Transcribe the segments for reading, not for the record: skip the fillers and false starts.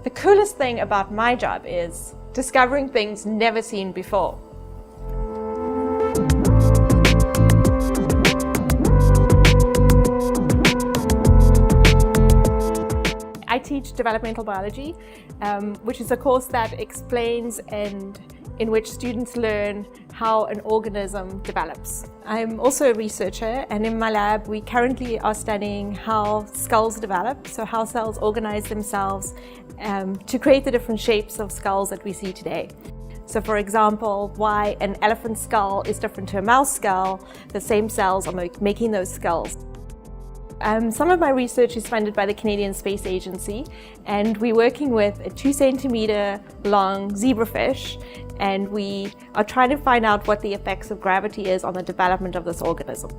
The coolest thing about my job is discovering things never seen before. I teach developmental biology, which is a course that explains and in which students learn how an organism develops. I'm also a researcher, and in my lab we currently are studying how skulls develop, so how cells organize themselves to create the different shapes of skulls that we see today. So for example, why an elephant skull is different to a mouse skull, the same cells are making those skulls. Some of my research is funded by the Canadian Space Agency, and we're working with a 2 centimeter long zebrafish, and we are trying to find out what the effects of gravity is on the development of this organism.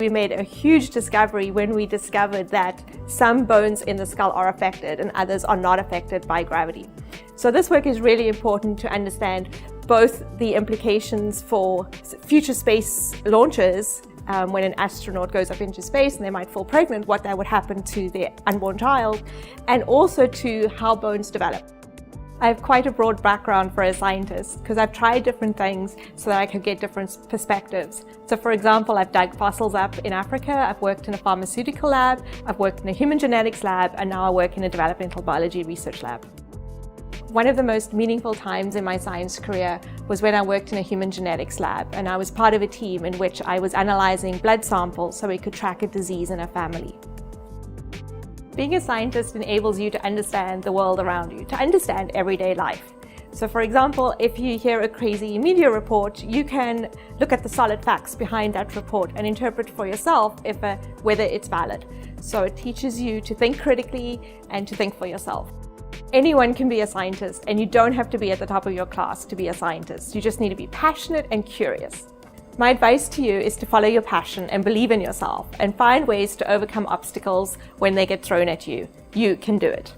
We made a huge discovery when we discovered that some bones in the skull are affected and others are not affected by gravity. So this work is really important to understand both the implications for future space launches. When an astronaut goes up into space and they might fall pregnant, what that would happen to their unborn child, and also to how bones develop. I have quite a broad background for a scientist because I've tried different things so that I could get different perspectives. So for example, I've dug fossils up in Africa, I've worked in a pharmaceutical lab, I've worked in a human genetics lab, and now I work in a developmental biology research lab. One of the most meaningful times in my science career was when I worked in a human genetics lab, and I was part of a team in which I was analyzing blood samples so we could track a disease in a family. Being a scientist enables you to understand the world around you, to understand everyday life. So for example, if you hear a crazy media report, you can look at the solid facts behind that report and interpret for yourself whether it's valid. So it teaches you to think critically and to think for yourself. Anyone can be a scientist, and you don't have to be at the top of your class to be a scientist. You just need to be passionate and curious. My advice to you is to follow your passion and believe in yourself and find ways to overcome obstacles when they get thrown at you. You can do it.